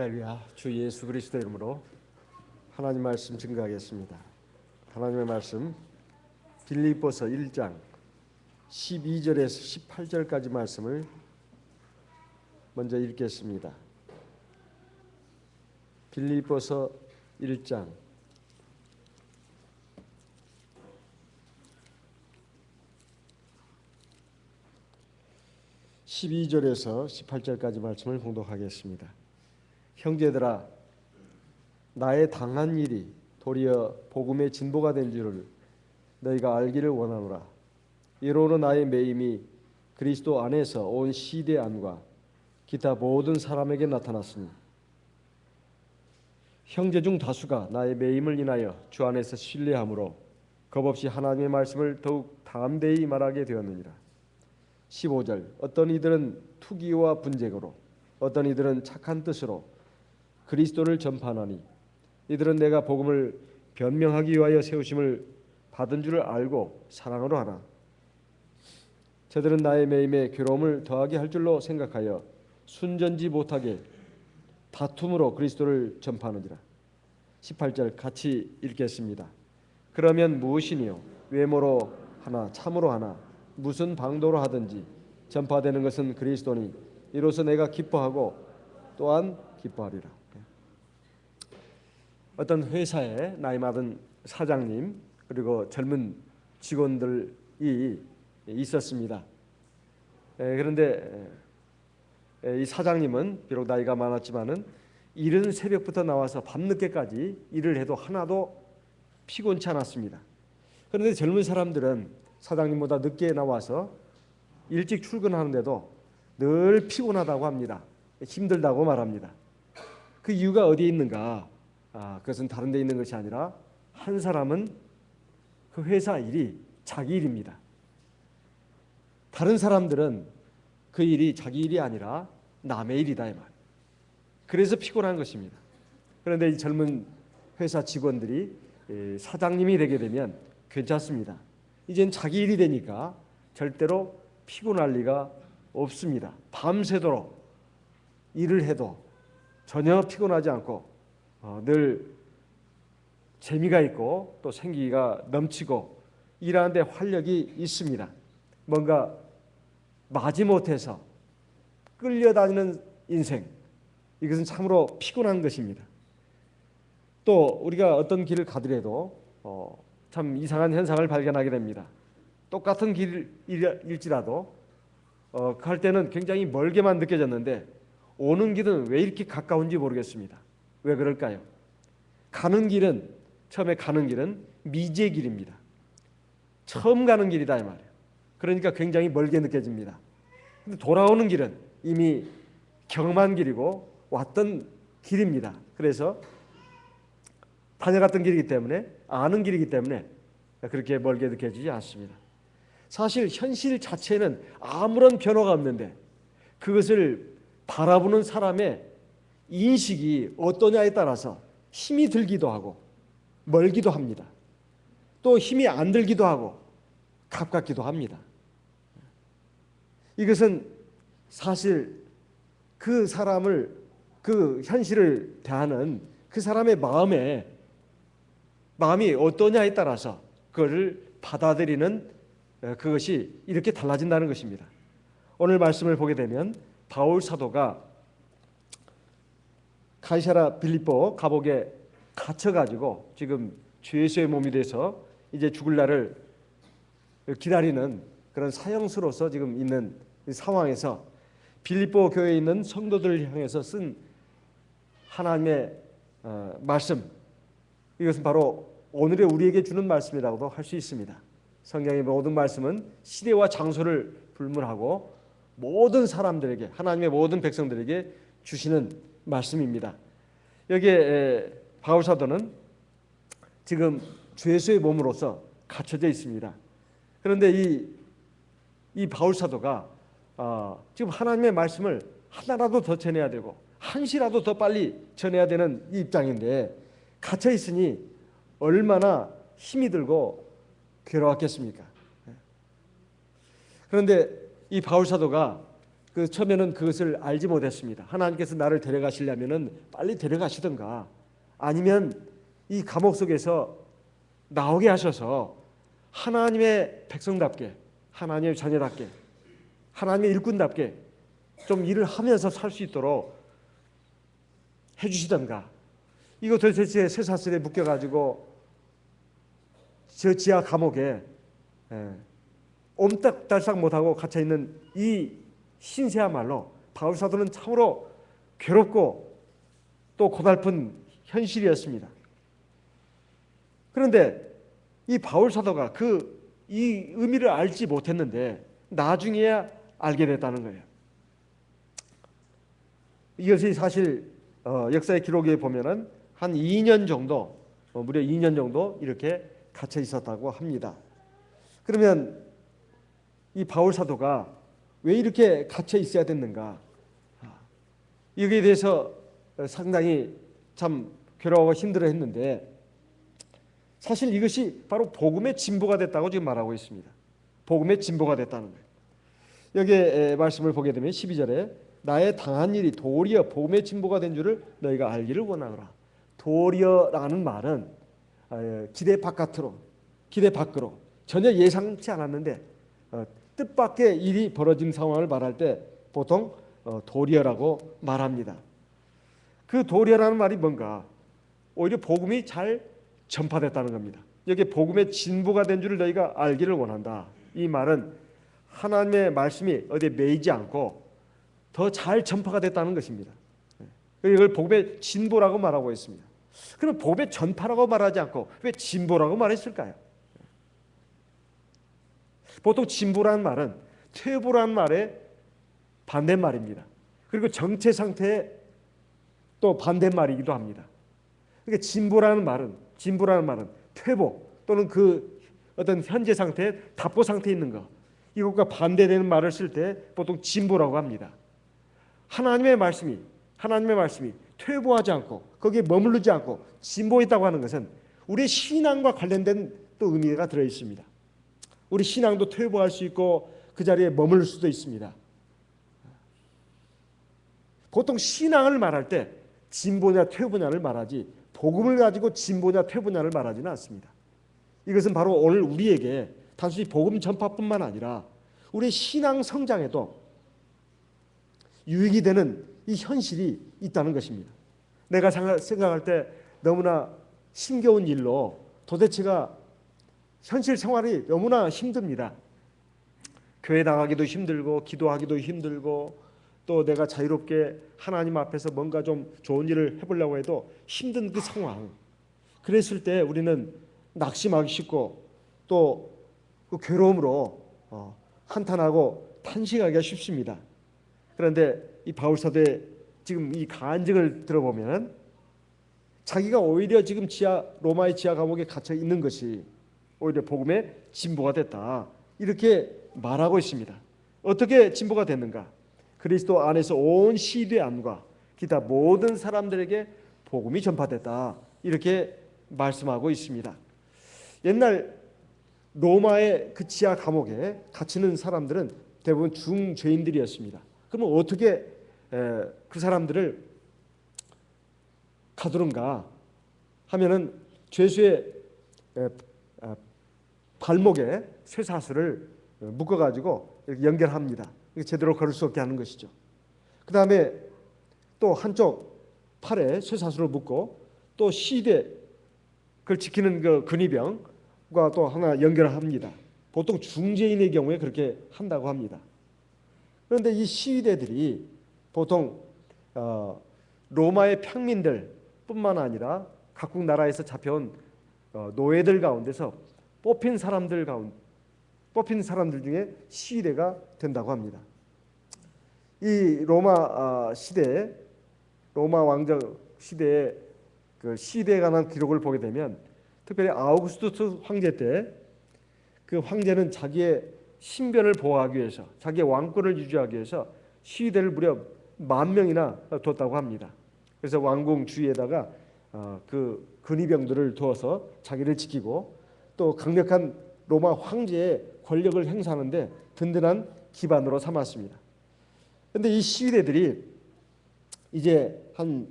할렐루야. 주 예수 그리스도 이름으로 하나님 말씀 증거하겠습니다. 하나님의 말씀 빌립보서 1장 12절에서 18절까지 말씀을 먼저 읽겠습니다. 빌립보서 1장 12절에서 18절까지 말씀을 봉독하겠습니다. 형제들아, 나의 당한 일이 도리어 복음의 진보가 된 줄을 너희가 알기를 원하노라. 이로는 나의 매임이 그리스도 안에서 온 시대 안과 기타 모든 사람에게 나타났으니 형제 중 다수가 나의 매임을 인하여 주 안에서 신뢰함으로 겁없이 하나님의 말씀을 더욱 담대히 말하게 되었느니라. 15절 어떤 이들은 투기와 분쟁으로 어떤 이들은 착한 뜻으로 그리스도를 전파하나니 이들은 내가 복음을 변명하기 위하여 세우심을 받은 줄을 알고 사랑으로 하나 저들은 나의 매임에 괴로움을 더하게 할 줄로 생각하여 순전지 못하게 다툼으로 그리스도를 전파하느니라. 18절 같이 읽겠습니다. 그러면 무엇이니요? 외모로 하나 참으로 하나 무슨 방도로 하든지 전파되는 것은 그리스도니 이로써 내가 기뻐하고 또한 기뻐하리라. 어떤 회사에 나이 많은 사장님 그리고 젊은 직원들이 있었습니다. 그런데 이 사장님은 비록 나이가 많았지만은 이른 새벽부터 나와서 밤늦게까지 일을 해도 하나도 피곤치 않았습니다. 그런데 젊은 사람들은 사장님보다 늦게 나와서 일찍 출근하는데도 늘 피곤하다고 합니다. 힘들다고 말합니다. 그 이유가 어디에 있는가? 그것은 다른 데 있는 것이 아니라 한 사람은 그 회사 일이 자기 일입니다. 다른 사람들은 그 일이 자기 일이 아니라 남의 일이다 이 말. 그래서 피곤한 것입니다. 그런데 이 젊은 회사 직원들이 사장님이 되게 되면 괜찮습니다. 이젠 자기 일이 되니까 절대로 피곤할 리가 없습니다. 밤새도록 일을 해도 전혀 피곤하지 않고 늘 재미가 있고 또 생기가 넘치고 일하는데 활력이 있습니다. 뭔가 마지못해서 끌려다니는 인생, 이것은 참으로 피곤한 것입니다. 또 우리가 어떤 길을 가더라도 참 이상한 현상을 발견하게 됩니다. 똑같은 길일지라도 갈 때는 굉장히 멀게만 느껴졌는데 오는 길은 왜 이렇게 가까운지 모르겠습니다. 왜 그럴까요? 처음에 가는 길은 미지의 길입니다. 처음 가는 길이다 이 말이에요. 그러니까 굉장히 멀게 느껴집니다. 근데 돌아오는 길은 이미 경험한 길이고 왔던 길입니다. 그래서 다녀갔던 길이기 때문에 아는 길이기 때문에 그렇게 멀게 느껴지지 않습니다. 사실 현실 자체는 아무런 변화가 없는데 그것을 바라보는 사람의 인식이 어떠냐에 따라서 힘이 들기도 하고 멀기도 합니다. 또 힘이 안 들기도 하고 가깝기도 합니다. 이것은 사실 그 사람을 그 현실을 대하는 그 사람의 마음이 어떠냐에 따라서 그것을 받아들이는 그것이 이렇게 달라진다는 것입니다. 오늘 말씀을 보게 되면 바울 사도가 가이사랴 빌립보 감옥에 갇혀가지고 지금 주 예수의 몸이 돼서 이제 죽을 날을 기다리는 그런 사형수로서 지금 있는 상황에서 빌립보 교회에 있는 성도들을 향해서 쓴 하나님의 말씀, 이것은 바로 오늘의 우리에게 주는 말씀이라고도 할 수 있습니다. 성경의 모든 말씀은 시대와 장소를 불문하고 모든 사람들에게, 하나님의 모든 백성들에게 주시는 말씀입니다. 여기에 바울 사도는 지금 주 예수의 몸으로서 갇혀져 있습니다. 그런데 이 바울 사도가 지금 하나님의 말씀을 하나라도 더 전해야 되고 한시라도 더 빨리 전해야 되는 이 입장인데 갇혀 있으니 얼마나 힘이 들고 괴로웠겠습니까? 그런데 이 바울 사도가 그 처음에는 그것을 알지 못했습니다. 하나님께서 나를 데려가시려면은 빨리 데려가시든가 아니면 이 감옥 속에서 나오게 하셔서 하나님의 백성답게, 하나님의 자녀답게, 하나님의 일꾼답게 좀 일을 하면서 살 수 있도록 해주시던가. 이거 도대체 쇠사슬에 묶여가지고 저 지하 감옥에 옴딱달싹 못하고 갇혀있는 이 신세야말로 바울 사도는 참으로 괴롭고 또 고달픈 현실이었습니다. 그런데 이 바울 사도가 이 의미를 알지 못했는데 나중에야 알게 됐다는 거예요. 이것이 사실 역사의 기록에 보면은 한 2년 정도, 무려 2년 정도 이렇게 갇혀 있었다고 합니다. 그러면 이 바울 사도가 왜 이렇게 갇혀 있어야 됐는가? 여기에 대해서 상당히 참 괴로워하고 힘들어했는데 사실 이것이 바로 복음의 진보가 됐다고 지금 말하고 있습니다. 복음의 진보가 됐다는 거예요. 여기에 말씀을 보게 되면 12절에 나의 당한 일이 도리어 복음의 진보가 된 줄을 너희가 알기를 원하노라. 도리어라는 말은 기대 바깥으로, 기대 밖으로 전혀 예상치 않았는데 뜻밖의 일이 벌어진 상황을 말할 때 보통 도리어라고 말합니다. 그 도리어라는 말이 뭔가? 오히려 복음이 잘 전파됐다는 겁니다. 여기 복음의 진보가 된 줄을 너희가 알기를 원한다. 이 말은 하나님의 말씀이 어디에 매이지 않고 더 잘 전파가 됐다는 것입니다. 이걸 복음의 진보라고 말하고 있습니다. 그럼 복음의 전파라고 말하지 않고 왜 진보라고 말했을까요? 보통 진보라는 말은 퇴보라는 말의 반대말입니다. 그리고 정체 상태의 또 반대말이기도 합니다. 그러니까 진보라는 말은 퇴보 또는 그 어떤 현재 상태, 답보 상태에 있는 것, 이것과 반대되는 말을 쓸 때 보통 진보라고 합니다. 하나님의 말씀이 퇴보하지 않고 거기에 머무르지 않고 진보했다고 하는 것은 우리의 신앙과 관련된 또 의미가 들어 있습니다. 우리 신앙도 퇴보할 수 있고 그 자리에 머물 수도 있습니다. 보통 신앙을 말할 때 진보냐 퇴보냐를 말하지 복음을 가지고 진보냐 퇴보냐를 말하지는 않습니다. 이것은 바로 오늘 우리에게 단순히 복음 전파뿐만 아니라 우리의 신앙 성장에도 유익이 되는 이 현실이 있다는 것입니다. 내가 생각할 때 너무나 힘겨운 일로 도대체가 현실 생활이 너무나 힘듭니다. 교회 나가기도 힘들고 기도하기도 힘들고 또 내가 자유롭게 하나님 앞에서 뭔가 좀 좋은 일을 해보려고 해도 힘든 그 상황. 그랬을 때 우리는 낙심하기 쉽고 또 그 괴로움으로 한탄하고 탄식하기가 쉽습니다. 그런데 이 바울 사도의 지금 이 간증을 들어보면 자기가 오히려 지금 로마의 지하 감옥에 갇혀 있는 것이 오히려 복음의 진보가 됐다. 이렇게 말하고 있습니다. 어떻게 진보가 됐는가? 그리스도 안에서 온 시대 안과 기타 모든 사람들에게 복음이 전파됐다. 이렇게 말씀하고 있습니다. 옛날 로마의 그 지하 감옥에 갇히는 사람들은 대부분 중죄인들이었습니다. 그러면 어떻게 그 사람들을 가두는가 하면은 죄수의 발목에 쇠사슬을 묶어가지고 연결합니다. 제대로 걸을 수 없게 하는 것이죠. 그 다음에 또 한쪽 팔에 쇠사슬을 묶고 또 시대 그걸 지키는 그 근위병과 또 하나 연결합니다. 보통 중죄인의 경우에 그렇게 한다고 합니다. 그런데 이 시위대들이 보통 로마의 평민들뿐만 아니라 각국 나라에서 잡혀온 노예들 가운데서 뽑힌 사람들 중에 시위대가 된다고 합니다. 이 로마 시대, 로마 왕정 시대의 그 시위대에 관한 기록을 보게 되면 특별히 아우구스투스 황제 때 그 황제는 자기의 신변을 보호하기 위해서 자기의 왕권을 유지하기 위해서 시위대를 무려 10,000명이나 뒀다고 합니다. 그래서 왕궁 주위에다가 그 근위병들을 두어서 자기를 지키고 또 강력한 로마 황제의 권력을 행사하는데 든든한 기반으로 삼았습니다. 근데 이 시위대들이 이제 한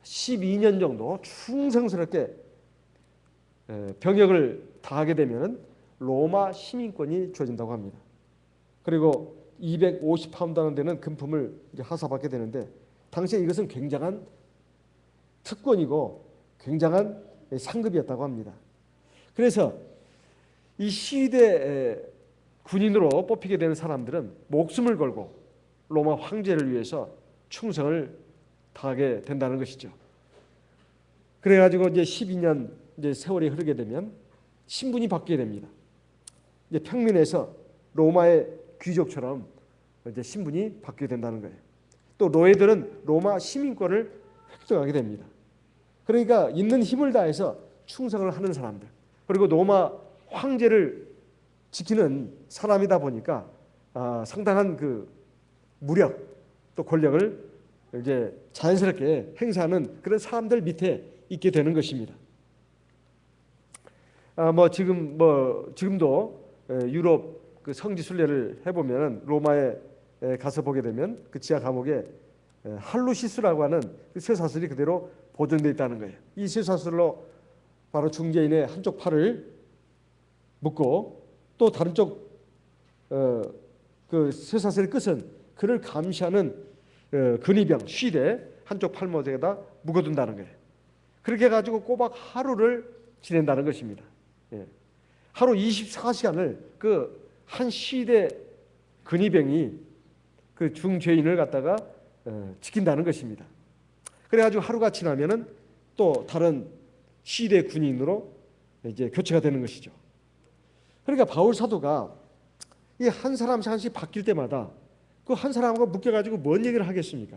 12년 정도 충성스럽게 병역을 다하게 되면 로마 시민권이 주어진다고 합니다. 그리고 250파운드나 되는 금품을 이제 하사받게 되는데, 당시에 이것은 굉장한 특권이고 굉장한 상급이었다고 합니다. 그래서 이 시위대 군인으로 뽑히게 되는 사람들은 목숨을 걸고 로마 황제를 위해서 충성을 다하게 된다는 것이죠. 그래가지고 이제 12년 이제 세월이 흐르게 되면 신분이 바뀌게 됩니다. 이제 평민에서 로마의 귀족처럼 이제 신분이 바뀌게 된다는 거예요. 또 노예들은 로마 시민권을 획득하게 됩니다. 그러니까 있는 힘을 다해서 충성을 하는 사람들, 그리고 로마 황제를 지키는 사람이다 보니까 상당한 그 무력 또 권력을 이제 자연스럽게 행사하는 그런 사람들 밑에 있게 되는 것입니다. 지금도 유럽 그 성지 순례를 해보면 로마에 가서 보게 되면 그 지하 감옥에 할루시스라고 하는 그 쇠사슬이 그대로 보존되어 있다는 거예요. 이 쇠사슬로 바로 중재인의 한쪽 팔을 묶고, 또 다른 쪽 그 쇠사슬의 끝은 그를 감시하는 근위병 쉬대 한쪽 팔목에다 묶어둔다는 거예요. 그렇게 해가지고 꼬박 하루를 지낸다는 것입니다. 하루 24시간을 그 한 시대 근위병이 그 중죄인을 갖다가 지킨다는 것입니다. 그래가지고 하루가 지나면은 또 다른 시대 군인으로 이제 교체가 되는 것이죠. 그러니까 바울 사도가 이 한 사람씩 한씩 바뀔 때마다 그 한 사람하고 묶여가지고 뭔 얘기를 하겠습니까?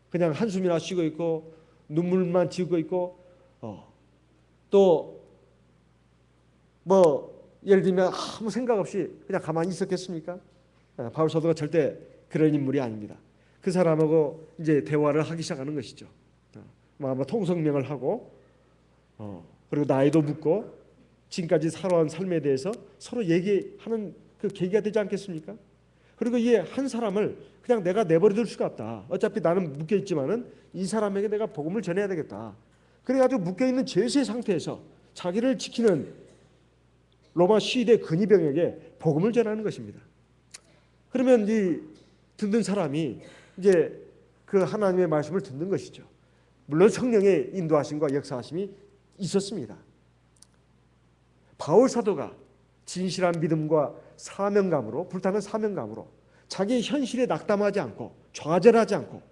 그냥 한숨이나 쉬고 있고 눈물만 지우고 있고, 또 예를 들면 아무 생각 없이 그냥 가만히 있었겠습니까? 바울 사도가 절대 그런 인물이 아닙니다. 그 사람하고 이제 대화를 하기 시작하는 것이죠. 아마 통성명을 하고, 그리고 나이도 묻고 지금까지 살아온 삶에 대해서 서로 얘기하는 그 계기가 되지 않겠습니까? 그리고 이 한 사람을 그냥 내가 내버려둘 수가 없다. 어차피 나는 묶여 있지만은 이 사람에게 내가 복음을 전해야 되겠다. 그래가지고 묶여 있는 죄수의 상태에서 자기를 지키는 로마 시대 근위병에게 복음을 전하는 것입니다. 그러면 이 듣는 사람이 이제 그 하나님의 말씀을 듣는 것이죠. 물론 성령의 인도하심과 역사하심이 있었습니다. 바울 사도가 진실한 믿음과 사명감으로, 불타는 사명감으로 자기 현실에 낙담하지 않고 좌절하지 않고,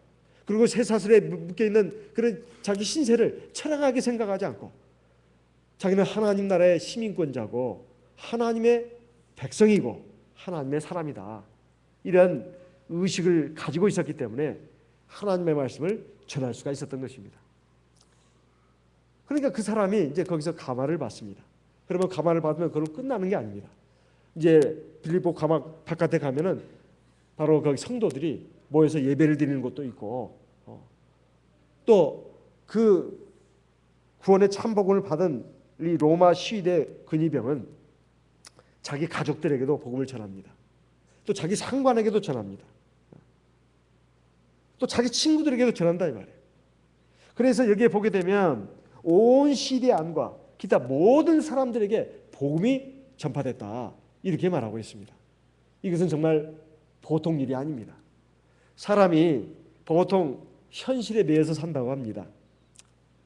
그리고 쇠사슬에 묶여있는 그런 자기 신세를 철학하게 생각하지 않고, 자기는 하나님 나라의 시민권자고 하나님의 백성이고 하나님의 사람이다, 이런 의식을 가지고 있었기 때문에 하나님의 말씀을 전할 수가 있었던 것입니다. 그러니까 그 사람이 이제 거기서 감화를 받습니다. 그러면 감화를 받으면 그걸로 끝나는 게 아닙니다. 이제 빌립보 감옥 바깥에 가면은 바로 거기 성도들이 모여서 예배를 드리는 곳도 있고, 또 그 구원의 참복음을 받은 이 로마 시대 근위병은 자기 가족들에게도 복음을 전합니다. 또 자기 상관에게도 전합니다. 또 자기 친구들에게도 전한다 이 말이에요. 그래서 여기에 보게 되면 온 시대 안과 기타 모든 사람들에게 복음이 전파됐다, 이렇게 말하고 있습니다. 이것은 정말 보통 일이 아닙니다. 사람이 보통 현실에 매여서 산다고 합니다.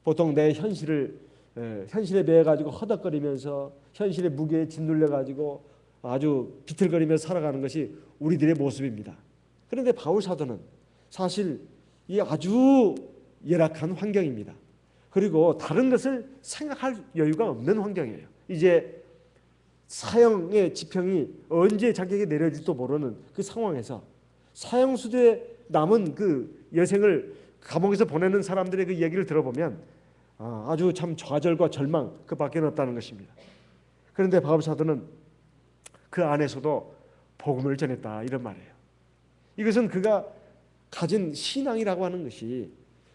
보통 내 현실에 매여가지고 허덕거리면서 현실의 무게에 짓눌려가지고 아주 비틀거리면서 살아가는 것이 우리들의 모습입니다. 그런데 바울 사도는 사실 이 아주 열악한 환경입니다. 그리고 다른 것을 생각할 여유가 없는 환경이에요. 이제 사형의 지평이 언제 자기에게 내려질지도 모르는 그 상황에서 사형수대에 남은 그 여생을 감옥에서 보내는 사람들의 그 이야기를 들어보면 아주 참 좌절과 절망 그 밖에 없다는 것입니다. 그런데 바울 사도는 그 안에서도 복음을 전했다, 이런 말이에요. 이것은 그가 가진 신앙이라고 하는 것이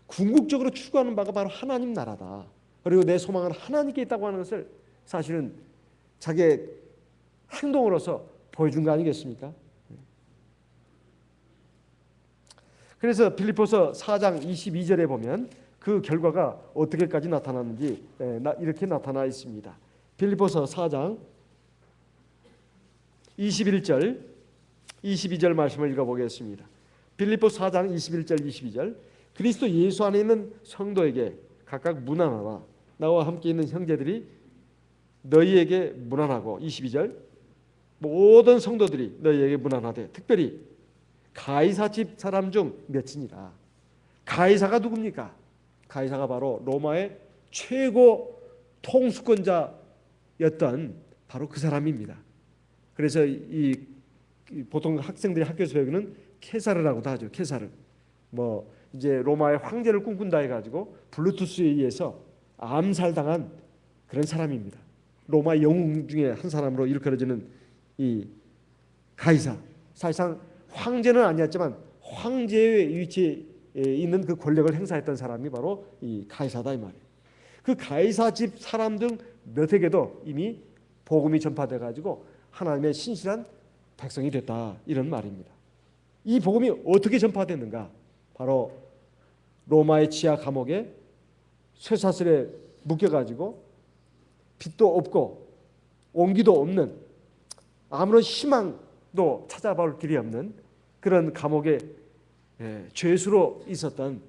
궁극적으로 추구하는 바가 바로 하나님 나라다, 그리고 내 소망은 하나님께 있다고 하는 것을 사실은 자기의 행동으로서 보여준 거 아니겠습니까? 그래서 빌립보서 4장 22절에 보면 그 결과가 어떻게까지 나타났는지 이렇게 나타나 있습니다. 빌립보서 4장 21절 22절 말씀을 읽어보겠습니다. 빌립보 4장 21절 22절 그리스도 예수 안에 있는 성도에게 각각 문안하라. 나와 함께 있는 형제들이 너희에게 문안하고 22절 모든 성도들이 너희에게 문안하되 특별히 가이사 집 사람 중 몇이니라. 가이사가 누굽니까? 가이사가 바로 로마의 최고 통수권자였던 바로 그 사람입니다. 그래서 이 보통 학생들이 학교에서 배우는 케사르라고도 하죠. 케사르. 뭐 이제 로마의 황제를 꿈꾼다 해가지고 블루투스에 의해서 암살당한 그런 사람입니다. 로마 영웅 중에 한 사람으로 일컬어지는 이 가이사. 사실상 황제는 아니었지만 황제의 위치에 있는 그 권력을 행사했던 사람이 바로 이 가이사다 이 말이에요. 그 가이사 집 사람 등 몇에게도 이미 복음이 전파돼 가지고 하나님의 신실한 백성이 됐다 이런 말입니다. 이 복음이 어떻게 전파됐는가? 바로 로마의 지하 감옥에 쇠사슬에 묶여가지고 빛도 없고 온기도 없는 아무런 희망도 찾아볼 길이 없는 그런 감옥에 죄수로 있었던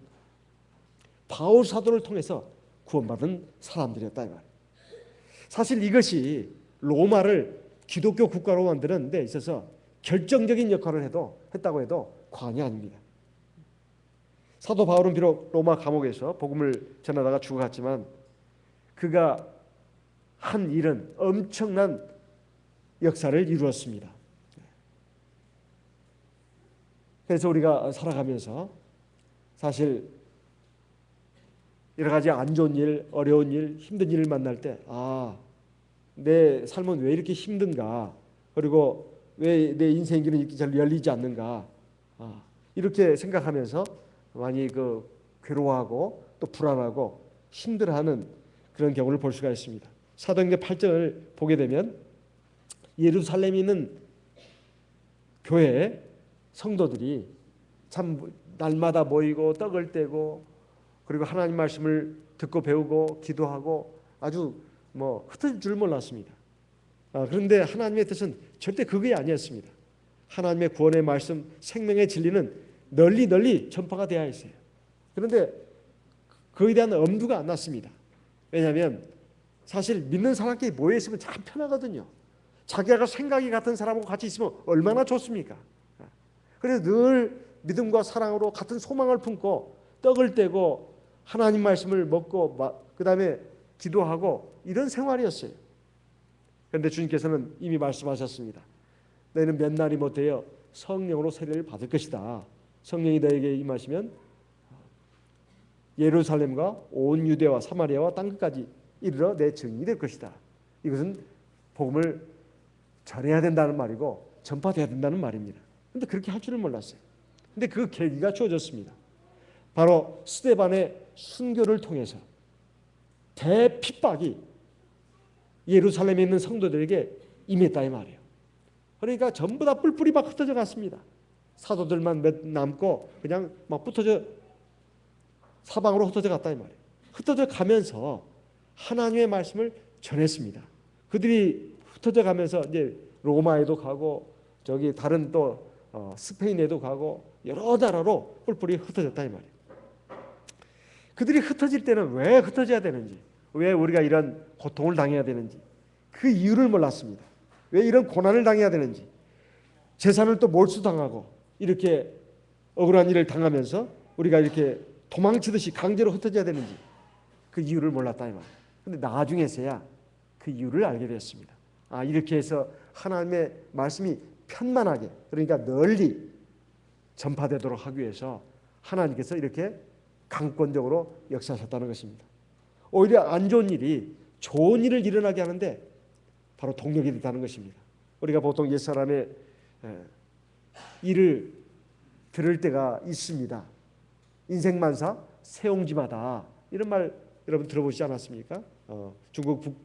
바울 사도를 통해서 구원받은 사람들이었다 이 말이에요. 사실 이것이 로마를 기독교 국가로 만드는 데 있어서 결정적인 역할을 했다고 해도 과언이 아닙니다. 사도 바울은 비록 로마 감옥에서 복음을 전하다가 죽어갔지만 그가 한 일은 엄청난 역사를 이루었습니다. 그래서 우리가 살아가면서 사실 여러 가지 안 좋은 일, 어려운 일, 힘든 일을 만날 때 내 삶은 왜 이렇게 힘든가? 그리고 왜 내 인생 길은 이렇게 잘 열리지 않는가? 이렇게 생각하면서 많이 괴로워하고 또 불안하고 힘들어하는 그런 경우를 볼 수가 있습니다. 사도행전 8장을 보게 되면 예루살렘에 있는 교회 성도들이 참 날마다 모이고 떡을 떼고 그리고 하나님 말씀을 듣고 배우고 기도하고 아주 흩어질 줄 몰랐습니다. 그런데 하나님의 뜻은 절대 그게 아니었습니다. 하나님의 구원의 말씀, 생명의 진리는 널리 전파가 되어야 했어요. 그런데 그에 대한 엄두가 안 났습니다. 왜냐하면 사실 믿는 사람끼리 모여 있으면 참 편하거든요. 자기가 생각이 같은 사람하고 같이 있으면 얼마나 좋습니까? 그래서 늘 믿음과 사랑으로 같은 소망을 품고 떡을 떼고 하나님 말씀을 먹고 그 다음에 기도하고 이런 생활이었어요. 그런데 주님께서는 이미 말씀하셨습니다. 너희는 몇 날이 못되어 성령으로 세례를 받을 것이다. 성령이 너에게 임하시면 예루살렘과 온 유대와 사마리아와 땅끝까지 이르러 내 증인이 될 것이다. 이것은 복음을 전해야 된다는 말이고 전파돼야 된다는 말입니다. 그런데 그렇게 할 줄은 몰랐어요. 그런데 그 계기가 주어졌습니다. 바로 스데반의 순교를 통해서 대핍박이 예루살렘에 있는 성도들에게 임했다 이 말이에요. 그러니까 전부 다 뿔뿔이 막 흩어져 갔습니다. 사도들만 몇 남고 그냥 막 흩어져 사방으로 흩어져 갔다 이 말이에요. 흩어져 가면서 하나님의 말씀을 전했습니다. 그들이 흩어져 가면서 이제 로마에도 가고 저기 다른 또 스페인에도 가고 여러 나라로 뿔뿔이 흩어졌다 이 말이에요. 그들이 흩어질 때는 왜 흩어져야 되는지, 왜 우리가 이런 고통을 당해야 되는지 그 이유를 몰랐습니다. 왜 이런 고난을 당해야 되는지, 재산을 또 몰수당하고 이렇게 억울한 일을 당하면서 우리가 이렇게 도망치듯이 강제로 흩어져야 되는지 그 이유를 몰랐다 이 말이에요. 그런데 나중에서야 그 이유를 알게 되었습니다. 이렇게 해서 하나님의 말씀이 편만하게 그러니까 널리 전파되도록 하기 위해서 하나님께서 이렇게 강권적으로 역사하셨다는 것입니다. 오히려 안 좋은 일이 좋은 일을 일어나게 하는데 바로 동력이 됐다는 것입니다. 우리가 보통 옛사람의 일을 들을 때가 있습니다. 인생만사 세옹지마다 이런 말 여러분 들어보시지 않았습니까? 중국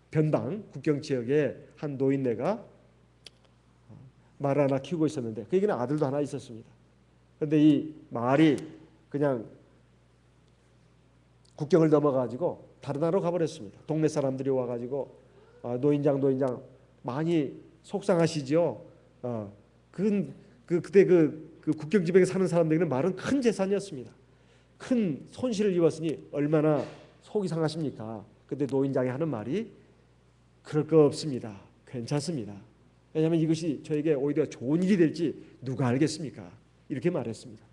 변방 국경 지역에 한 노인네가 말을 하나 키우고 있었는데 그에게는 아들도 하나 있었습니다. 그런데 이 말이 그냥 국경을 넘어가지고 다른 나라로 가버렸습니다. 동네 사람들이 와가지고 노인장 많이 속상하시죠. 그때 그 국경 지방에 사는 사람들에게는 말은 큰 재산이었습니다. 큰 손실을 입었으니 얼마나 속이 상하십니까? 근데 노인장이 하는 말이 그럴 거 없습니다. 괜찮습니다. 왜냐하면 이것이 저에게 오히려 좋은 일이 될지 누가 알겠습니까? 이렇게 말했습니다.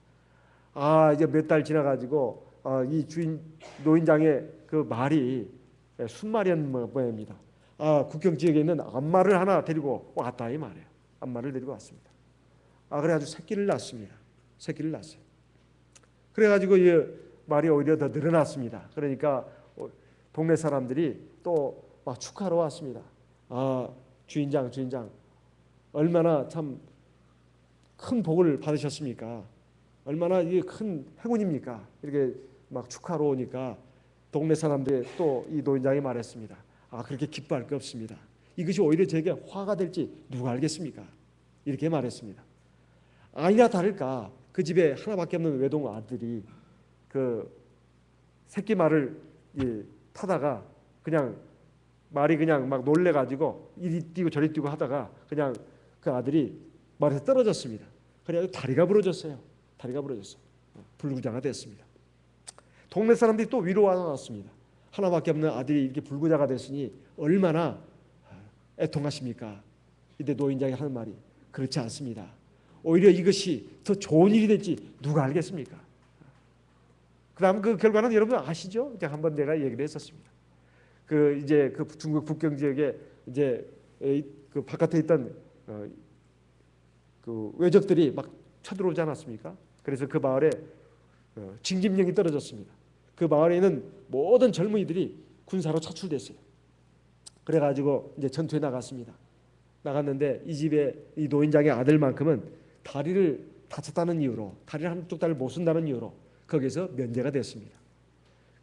이제 몇 달 지나가지고 이 주인 노인장의 그 말이 순말이었는 모양입니다. 국경 지역에 있는 암말을 하나 데리고 왔다 이 말이에요. 암말을 데리고 왔습니다. 그래가지고 새끼를 낳습니다. 새끼를 낳았어요. 그래가지고 이 말이 오히려 더 늘어났습니다. 그러니까 동네 사람들이 또 막 축하하러 왔습니다. 주인장 얼마나 참 큰 복을 받으셨습니까? 얼마나 이게 큰 행운입니까? 이렇게 막 축하하러 오니까 동네 사람들이 또 이 노인장이 말했습니다. 그렇게 기뻐할 게 없습니다. 이것이 오히려 제게 화가 될지 누가 알겠습니까? 이렇게 말했습니다. 아니나 다를까 그 집에 하나밖에 없는 외동 아들이 그 새끼 말을 타다가 그냥 말이 그냥 막 놀래가지고 이리 뛰고 저리 뛰고 하다가 그냥 그 아들이 말에서 떨어졌습니다. 그래가지고 다리가 부러졌어요. 불구자가 됐습니다. 동네 사람들이 또 위로와 나왔습니다. 하나밖에 없는 아들이 이렇게 불구자가 됐으니 얼마나 애통하십니까? 이때 노인장이 하는 말이 그렇지 않습니다. 오히려 이것이 더 좋은 일이 될지 누가 알겠습니까? 그다음 그 결과는 여러분 아시죠? 이제 한번 내가 얘기를 했었습니다. 이제 그 중국 국경 지역에 이제 그 바깥에 있던 그 외적들이 막 쳐들어오지 않았습니까? 그래서 그 마을에 징집령이 떨어졌습니다. 그 마을에 있는 모든 젊은이들이 군사로 차출됐어요. 그래가지고 이제 전투에 나갔습니다. 나갔는데 이 집에 이 노인장의 아들만큼은 다리를 다쳤다는 이유로 다리를 한쪽 다리를 못 쓴다는 이유로 거기서 면제가 됐습니다.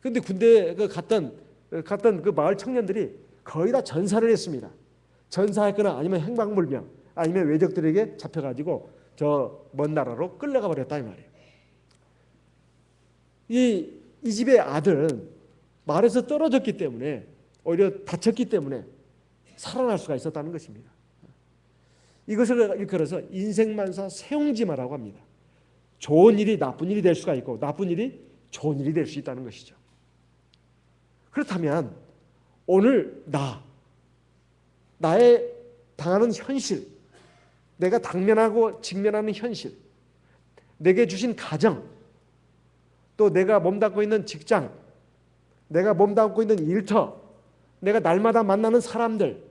그런데 군대에 갔던 그 마을 청년들이 거의 다 전사를 했습니다. 전사했거나 아니면 행방불명 아니면 외적들에게 잡혀가지고 저 먼 나라로 끌려가 버렸다 이 말이에요. 이 집의 아들은 말에서 떨어졌기 때문에 오히려 다쳤기 때문에 살아날 수가 있었다는 것입니다. 이것을 일컬어서 인생만사 세옹지마라고 합니다. 좋은 일이 나쁜 일이 될 수가 있고 나쁜 일이 좋은 일이 될 수 있다는 것이죠. 그렇다면 오늘 나의 당하는 현실, 내가 당면하고 직면하는 현실, 내게 주신 가정, 또 내가 몸담고 있는 직장, 내가 몸담고 있는 일터, 내가 날마다 만나는 사람들,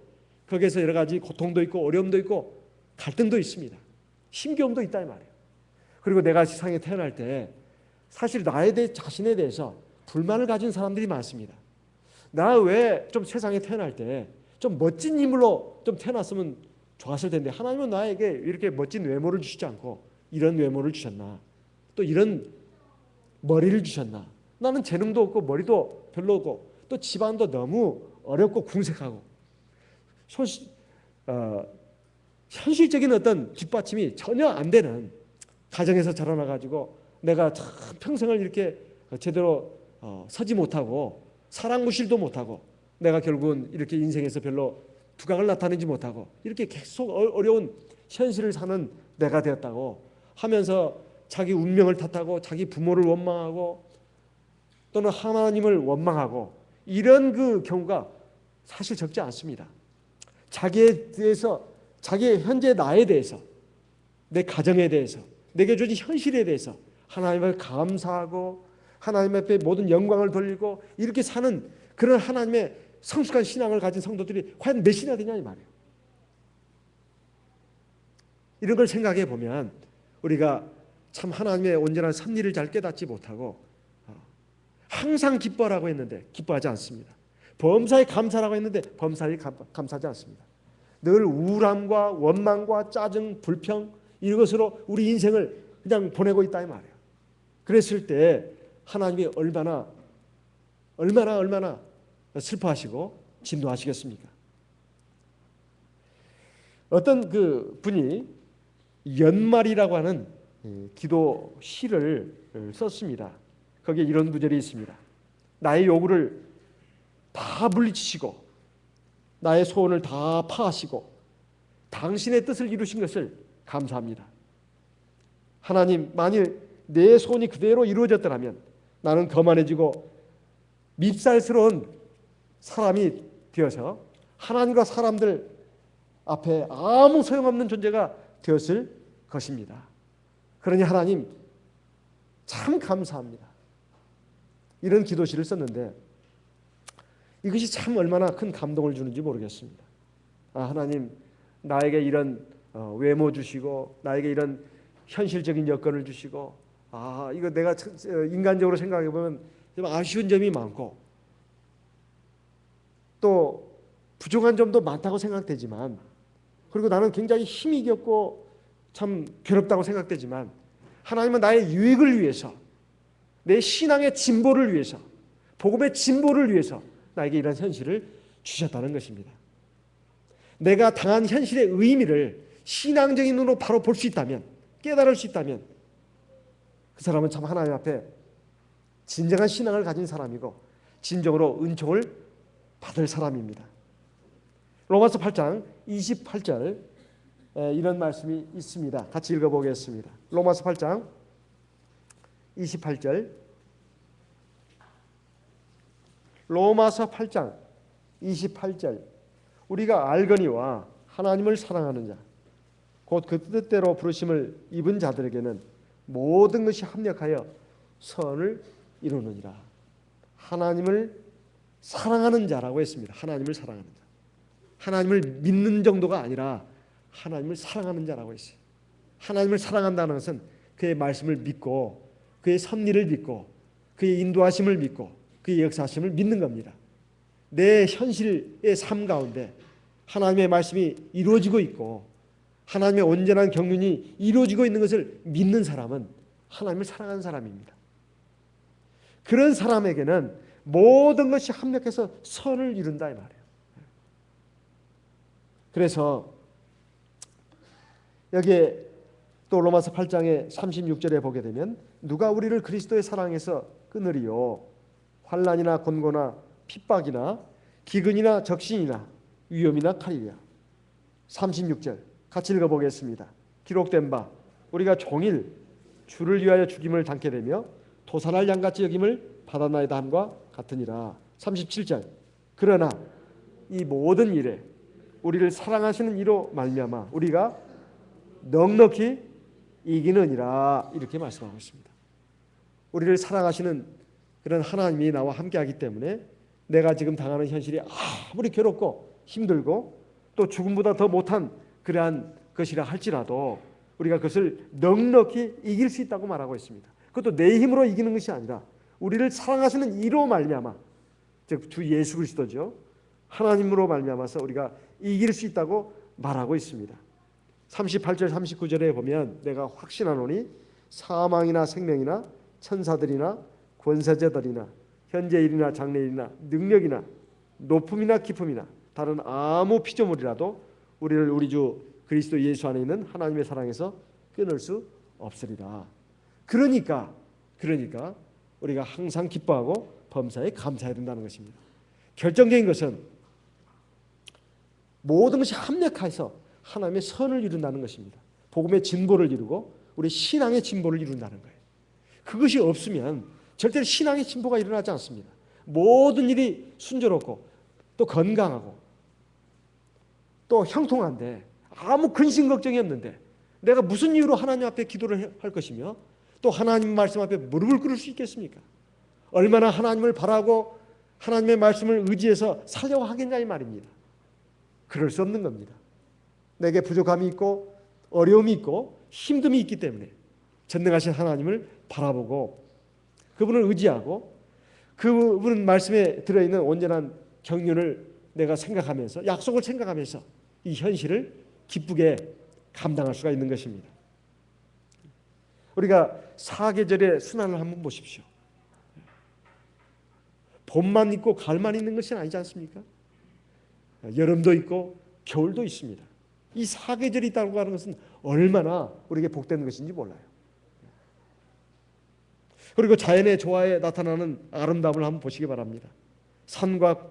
거기에서 여러 가지 고통도 있고 어려움도 있고 갈등도 있습니다. 힘겨움도 있다 이 말이에요. 그리고 내가 세상에 태어날 때 사실 자신에 대해서 불만을 가진 사람들이 많습니다. 나 왜 좀 세상에 태어날 때 좀 멋진 인물로 좀 태어났으면 좋았을 텐데 하나님은 나에게 이렇게 멋진 외모를 주시지 않고 이런 외모를 주셨나? 또 이런 머리를 주셨나? 나는 재능도 없고 머리도 별로 없고 또 집안도 너무 어렵고 궁색하고 현실적인 어떤 뒷받침이 전혀 안 되는 가정에서 자라나가지고 내가 참 평생을 이렇게 제대로 서지 못하고 사랑무실도 못하고 내가 결국은 이렇게 인생에서 별로 두각을 나타내지 못하고 이렇게 계속 어려운 현실을 사는 내가 되었다고 하면서 자기 운명을 탓하고 자기 부모를 원망하고 또는 하나님을 원망하고 이런 그 경우가 사실 적지 않습니다. 자기에 대해서 자기의 현재 나에 대해서 내 가정에 대해서 내게 주신 현실에 대해서 하나님을 감사하고 하나님 앞에 모든 영광을 돌리고 이렇게 사는 그런 하나님의 성숙한 신앙을 가진 성도들이 과연 몇이나 되냐 이 말이에요. 이런 걸 생각해 보면 우리가 참 하나님의 온전한 섭리를 잘 깨닫지 못하고 항상 기뻐라고 했는데 기뻐하지 않습니다. 범사에 감사라고 했는데 범사에 감사하지 않습니다. 늘 우울함과 원망과 짜증, 불평 이것으로 우리 인생을 그냥 보내고 있다 이 말이에요. 그랬을 때 하나님이 얼마나 슬퍼하시고 진노하시겠습니까? 어떤 그 분이 연말이라고 하는 기도 시를 썼습니다. 거기에 이런 구절이 있습니다. 나의 요구를 다 물리치시고 나의 소원을 다 파하시고 당신의 뜻을 이루신 것을 감사합니다. 하나님, 만일 내 소원이 그대로 이루어졌더라면 나는 거만해지고 밉살스러운 사람이 되어서 하나님과 사람들 앞에 아무 소용없는 존재가 되었을 것입니다. 그러니 하나님 참 감사합니다. 이런 기도시를 썼는데 이것이 참 얼마나 큰 감동을 주는지 모르겠습니다. 하나님, 나에게 이런 외모 주시고 나에게 이런 현실적인 여건을 주시고 이거 내가 인간적으로 생각해 보면 좀 아쉬운 점이 많고 또 부족한 점도 많다고 생각되지만, 그리고 나는 굉장히 힘이 겹고 참 괴롭다고 생각되지만 하나님은 나의 유익을 위해서, 내 신앙의 진보를 위해서, 복음의 진보를 위해서 나에게 이런 현실을 주셨다는 것입니다. 내가 당한 현실의 의미를 신앙적인 눈으로 바로 볼 수 있다면, 깨달을 수 있다면 그 사람은 참 하나님 앞에 진정한 신앙을 가진 사람이고 진정으로 은총을 받을 사람입니다. 로마서 8장 28절 이런 말씀이 있습니다. 같이 읽어보겠습니다. 로마서 8장 28절. 로마서 8장 28절. 우리가 알거니와 하나님을 사랑하는 자, 곧 그 뜻대로 부르심을 입은 자들에게는 모든 것이 합력하여 선을 이루느니라. 하나님을 사랑하는 자라고 했습니다. 하나님을 사랑하는 자. 하나님을 믿는 정도가 아니라 하나님을 사랑하는 자라고 했어요. 하나님을 사랑한다는 것은 그의 말씀을 믿고 그의 섭리를 믿고 그의 인도하심을 믿고 그의 역사하심을 믿는 겁니다. 내 현실의 삶 가운데 하나님의 말씀이 이루어지고 있고 하나님의 온전한 경륜이 이루어지고 있는 것을 믿는 사람은 하나님을 사랑하는 사람입니다. 그런 사람에게는 모든 것이 합력해서 선을 이룬다 이 말이에요. 그래서 여기에 또 로마서 8장의 36절에 보게 되면 누가 우리를 그리스도의 사랑에서 끊으리요? 환난이나 곤고나 핍박이나 기근이나 적신이나 위험이나 칼이랴. 36절 같이 읽어보겠습니다. 기록된 바 우리가 종일 주를 위하여 죽임을 당케 되며 도살할 양같이 여김을 받았나이다 함과 같으니라. 37절 그러나 이 모든 일에 우리를 사랑하시는 이로 말미암아 우리가 넉넉히 이기느니라. 이렇게 말씀하고 있습니다. 우리를 사랑하시는 그런 하나님이 나와 함께하기 때문에 내가 지금 당하는 현실이 아무리 괴롭고 힘들고 또 죽음보다 더 못한 그러한 것이라 할지라도 우리가 그것을 넉넉히 이길 수 있다고 말하고 있습니다. 그것도 내 힘으로 이기는 것이 아니라 우리를 사랑하시는 이로 말미암아, 즉 주 예수 그리스도죠. 하나님으로 말미암아서 우리가 이길 수 있다고 말하고 있습니다. 38절 39절에 보면 내가 확신하노니 사망이나 생명이나 천사들이나 권세자들이나 현재일이나 장래일이나 능력이나 높음이나 깊음이나 다른 아무 피조물이라도 우리를 우리 주 그리스도 예수 안에 있는 하나님의 사랑에서 끊을 수 없으리라. 그러니까 우리가 항상 기뻐하고 범사에 감사해야 된다는 것입니다. 결정적인 것은 모든 것이 합력해서 하나님의 선을 이룬다는 것입니다. 복음의 진보를 이루고 우리 신앙의 진보를 이룬다는 거예요. 그것이 없으면 절대로 신앙의 진보가 일어나지 않습니다. 모든 일이 순조롭고 또 건강하고 또 형통한데 아무 근심 걱정이 없는데 내가 무슨 이유로 하나님 앞에 기도를 할 것이며 또 하나님 말씀 앞에 무릎을 꿇을 수 있겠습니까? 얼마나 하나님을 바라고 하나님의 말씀을 의지해서 살려고 하겠냐 이 말입니다. 그럴 수 없는 겁니다. 내게 부족함이 있고 어려움이 있고 힘듦이 있기 때문에 전능하신 하나님을 바라보고 그분을 의지하고 그분 말씀에 들어있는 온전한 경륜을 내가 생각하면서 약속을 생각하면서 이 현실을 기쁘게 감당할 수가 있는 것입니다. 우리가 사계절의 순환을 한번 보십시오. 봄만 있고 가을만 있는 것이 아니지 않습니까? 여름도 있고 겨울도 있습니다. 이 사계절이 있다고 하는 것은 얼마나 우리에게 복된 것인지 몰라요. 그리고 자연의 조화에 나타나는 아름다움을 한번 보시기 바랍니다. 산과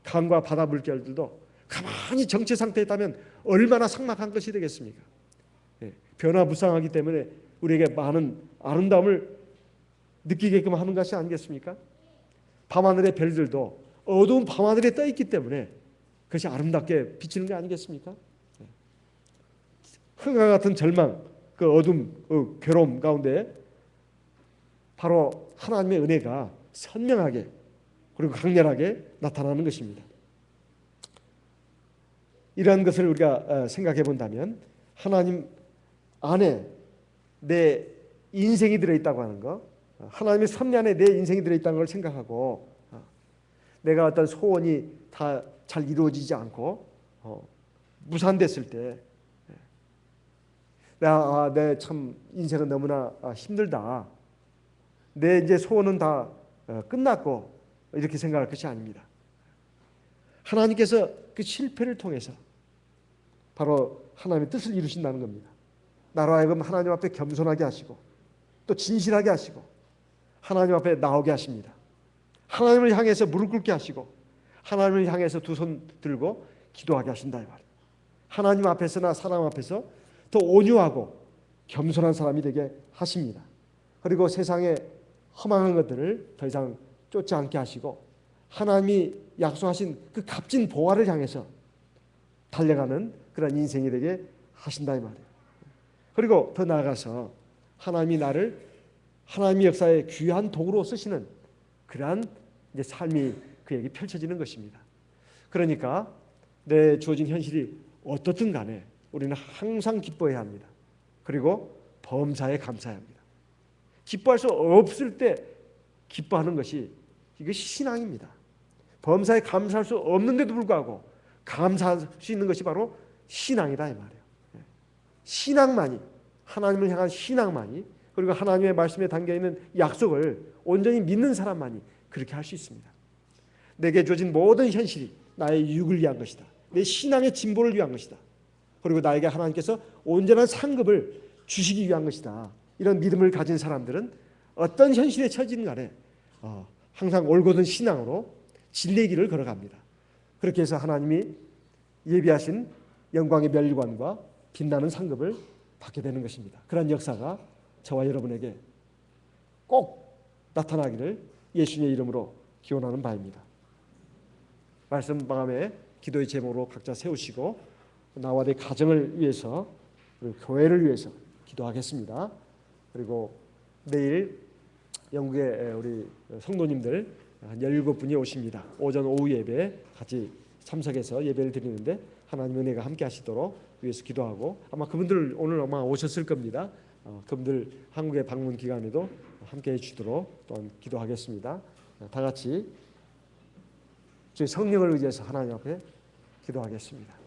강과 바다 물결들도 가만히 정체 상태에 있다면 얼마나 삭막한 것이 되겠습니까? 변화무쌍하기 때문에 우리에게 많은 아름다움을 느끼게끔 하는 것이 아니겠습니까? 밤하늘의 별들도 어두운 밤하늘에 떠 있기 때문에 그것이 아름답게 비치는 게 아니겠습니까? 흥과 같은 절망, 그 어둠, 그 괴로움 가운데 바로 하나님의 은혜가 선명하게 그리고 강렬하게 나타나는 것입니다. 이러한 것을 우리가 생각해 본다면 하나님 안에 내 인생이 들어있다고 하는 것, 하나님의 섭리 안에 내 인생이 들어있다는 걸 생각하고 내가 어떤 소원이 다 잘 이루어지지 않고 무산됐을 때 내 참 인생은 너무나 힘들다. 내 이제 소원은 다 끝났고 이렇게 생각할 것이 아닙니다. 하나님께서 그 실패를 통해서 바로 하나님의 뜻을 이루신다는 겁니다. 나로 하여금 하나님 앞에 겸손하게 하시고 또 진실하게 하시고 하나님 앞에 나오게 하십니다. 하나님을 향해서 무릎 꿇게 하시고 하나님을 향해서 두 손 들고 기도하게 하신다 이 말이에요. 하나님 앞에서나 사람 앞에서 더 온유하고 겸손한 사람이 되게 하십니다. 그리고 세상의 허망한 것들을 더 이상 쫓지 않게 하시고 하나님이 약속하신 그 값진 보화를 향해서 달려가는 그런 인생이 되게 하신다 이 말이에요. 그리고 더 나아가서 하나님이 나를 하나님의 역사에 귀한 도구로 쓰시는 그러한 이제 삶이 그에게 펼쳐지는 것입니다. 그러니까 내 주어진 현실이 어떻든 간에 우리는 항상 기뻐해야 합니다. 그리고 범사에 감사해야 합니다. 기뻐할 수 없을 때 기뻐하는 것이 이것이 신앙입니다. 범사에 감사할 수 없는데도 불구하고 감사할 수 있는 것이 바로 신앙이다 이 말이에요. 신앙만이, 하나님을 향한 신앙만이, 그리고 하나님의 말씀에 담겨있는 약속을 온전히 믿는 사람만이 그렇게 할 수 있습니다. 내게 주어진 모든 현실이 나의 유익을 위한 것이다. 내 신앙의 진보를 위한 것이다. 그리고 나에게 하나님께서 온전한 상급을 주시기 위한 것이다. 이런 믿음을 가진 사람들은 어떤 현실에 처지는 간에 항상 올곧은 신앙으로 진리의 길을 걸어갑니다. 그렇게 해서 하나님이 예비하신 영광의 멸관과 빛나는 상급을 받게 되는 것입니다. 그런 역사가 저와 여러분에게 꼭 나타나기를 예수님의 이름으로 기원하는 바입니다. 말씀 마음에 기도의 제목으로 각자 세우시고 나와 내 가정을 위해서 그리고 교회를 위해서 기도하겠습니다. 그리고 내일 영국의 우리 성도님들 한 17분이 오십니다. 오전 오후 예배 같이 참석해서 예배를 드리는데 하나님 은혜가 함께 하시도록 위해서 기도하고 아마 그분들 오늘 아마 오셨을 겁니다. 그분들 한국에 방문 기간에도 함께 해주시도록 또한 기도하겠습니다. 다 같이 저희 성령을 의지해서 하나님 앞에 기도하겠습니다.